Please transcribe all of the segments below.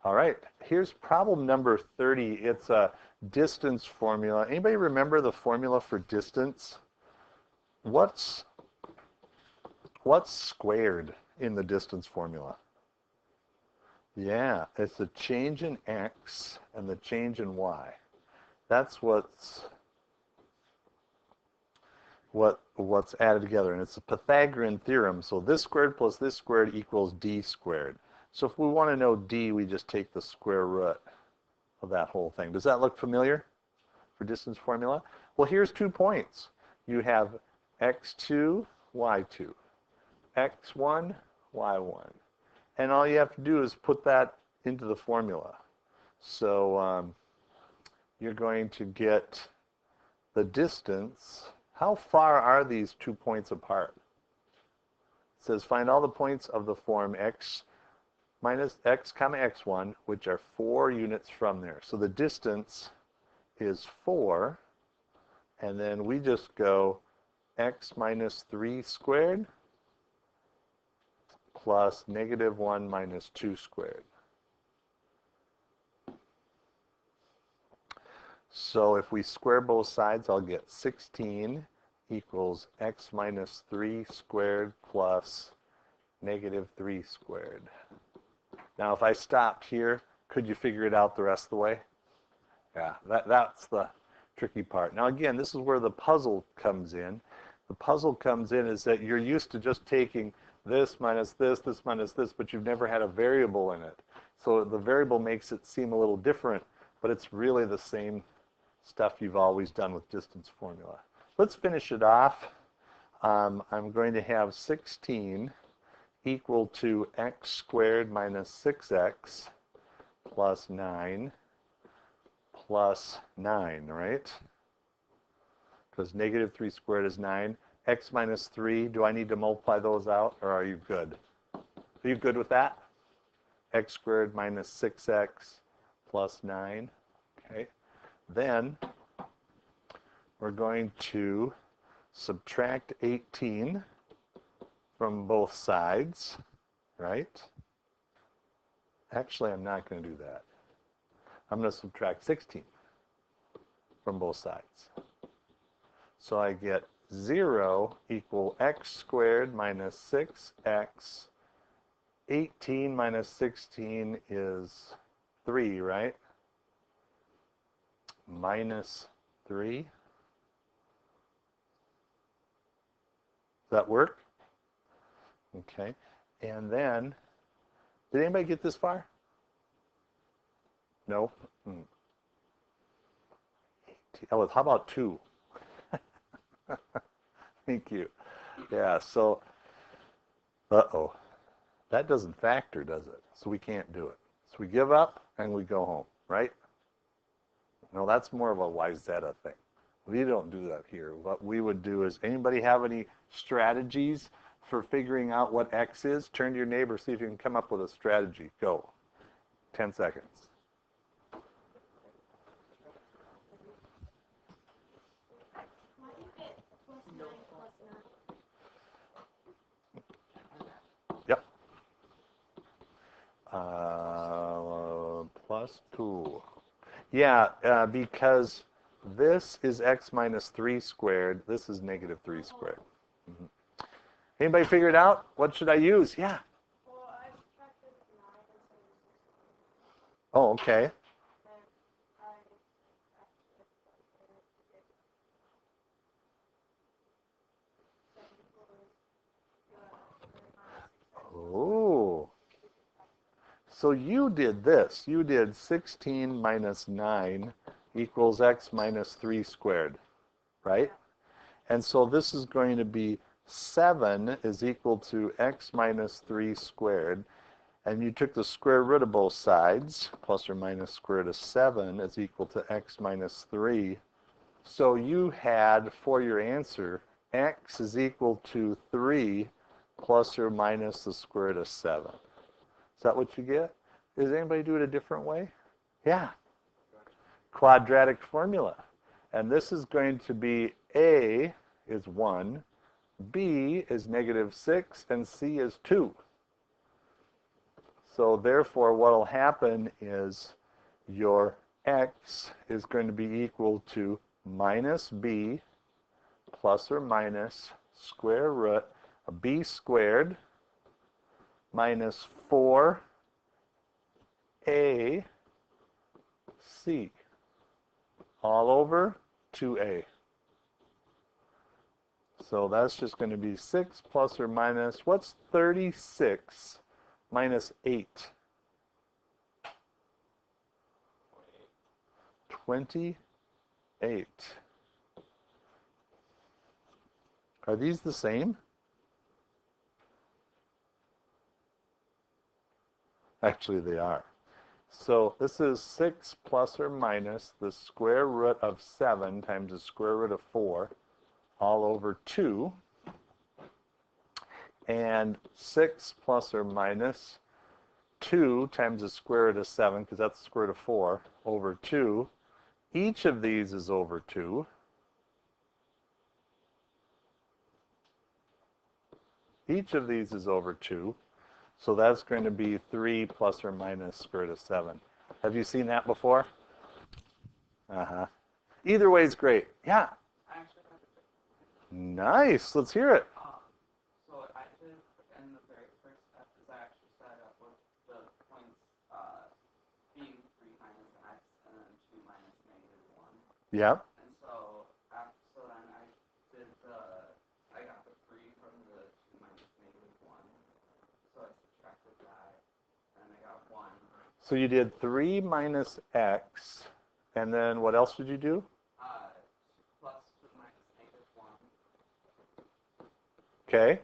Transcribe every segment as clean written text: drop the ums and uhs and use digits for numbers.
All right, here's problem number 30. It's a distance formula. Anybody remember the formula for distance? What's squared in the distance formula? Yeah, it's the change in x and the change in y. That's what's added together, and it's a Pythagorean theorem. So this squared plus this squared equals d squared. So if we want to know d, we just take the square root of that whole thing. Does that look familiar for distance formula? Well, here's 2 points. You have x2, y2, x1, y1. And all you have to do is put that into the formula. So you're going to get the distance. How far are these 2 points apart? It says find all the points of the form x minus x comma x1, which are 4 units from there. So the distance is 4, and then we just go x minus 3 squared plus negative 1 minus 2 squared. So if we square both sides, I'll get 16 equals x minus 3 squared plus negative 3 squared. Now, if I stopped here, could you figure it out the rest of the way? Yeah, that's the tricky part. Now, again, this is where the puzzle comes in. The puzzle comes in is that you're used to just taking this minus this minus this, but you've never had a variable in it. So the variable makes it seem a little different, but it's really the same stuff you've always done with distance formula. Let's finish it off. I'm going to have 16 equal to x squared minus 6x plus 9 plus 9, right? Because negative 3 squared is 9. X minus 3, do I need to multiply those out, or are you good? Are you good with that? X squared minus 6x plus 9. Okay. Then we're going to subtract 18 from both sides, right? Actually, I'm not going to do that. I'm going to subtract 16 from both sides. So I get 0 equal x squared minus 6x. 18 minus 16 is 3, right? Minus 3. Does that work? Okay. And then, did anybody get this far? No? Oh, how about 2? Thank you. Yeah, so, uh-oh. That doesn't factor, does it? So we can't do it. So we give up and we go home, right? No, that's more of a Wyzetta thing. We don't do that here. What we would do is, anybody have any strategies for figuring out what x is? Turn to your neighbor, see if you can come up with a strategy. Go. 10 seconds. Yep. Plus 2. Yeah, because this is x minus 3 squared. This is negative 3 squared. Mm-hmm. Anybody figure it out? What should I use? Yeah. Oh, okay. Oh. So you did this. You did 16 minus 9 equals x minus 3 squared, right? And so this is going to be 7 is equal to x minus 3 squared. And you took the square root of both sides, plus or minus square root of 7 is equal to x minus 3. So you had, for your answer, x is equal to 3 plus or minus the square root of 7. Is that what you get? Does anybody do it a different way? Yeah. Quadratic formula. And this is going to be A is 1, B is negative 6, and C is 2. So therefore, what will happen is your x is going to be equal to minus b plus or minus square root of b squared minus 4ac all over 2a. So that's just going to be 6 plus or minus, what's 36 minus 8? 28. Are these the same? Actually, they are. So this is 6 plus or minus the square root of 7 times the square root of 4 all over 2. And 6 plus or minus 2 times the square root of 7, because that's the square root of 4, over 2. Each of these is over 2. Each of these is over 2. So that's going to be 3 plus or minus square root of 7. Have you seen that before? Uh-huh. Either way is great. Yeah. Nice. Let's hear it. So I did, in the very first step, is I actually set up with the points being 3 minus x and then 2 minus negative 1. Yep. And so then I did I got the 3 from the 2 minus negative 1. So I subtracted that, and I got 1. So you did 3 minus x, and then what else did you do? Plus 2 minus negative 1. Okay.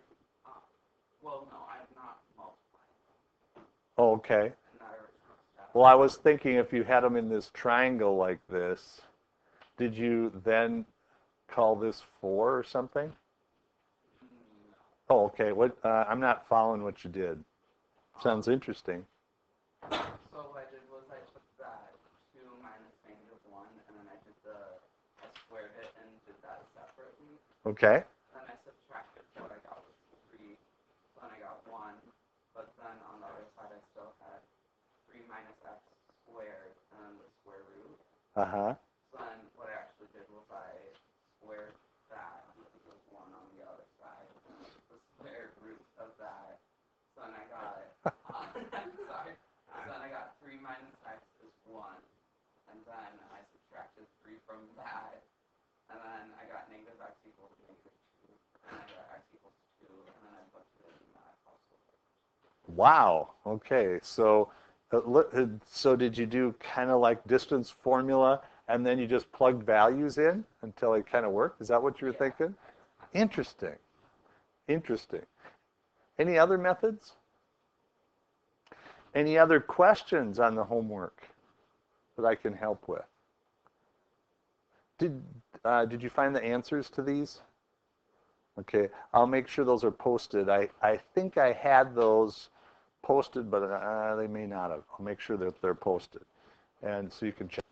Well, no, I'm not multiplying. Oh, okay. Well, I was thinking if you had them in this triangle like this, did you then call this 4 or something? Oh, okay. What? I'm not following what you did. Sounds interesting. So what I did was I took that 2 minus negative 1, and then I squared it and did that separately. Okay. Then I subtracted what I got was 3, so then I got 1, but then on the other side I still had 3 minus x squared and then the square root. Uh-huh. So then what I actually did was I squared that, because it was 1 on the other side, the square root of that. So then I got, sorry, so then I got 3 minus x is 1, and then I subtracted 3 from that, and then I got negative x equals negative 2, and I got x equals 2, and then I put it in that also. Wow. Okay. So did you do kind of like distance formula, and then you just plugged values in until it kind of worked? Is that what you were thinking? Interesting. Interesting. Any other methods? Any other questions on the homework that I can help with? Did you find the answers to these? Okay, I'll make sure those are posted. I think I had those posted, but they may not have. I'll make sure that they're posted, and so you can check.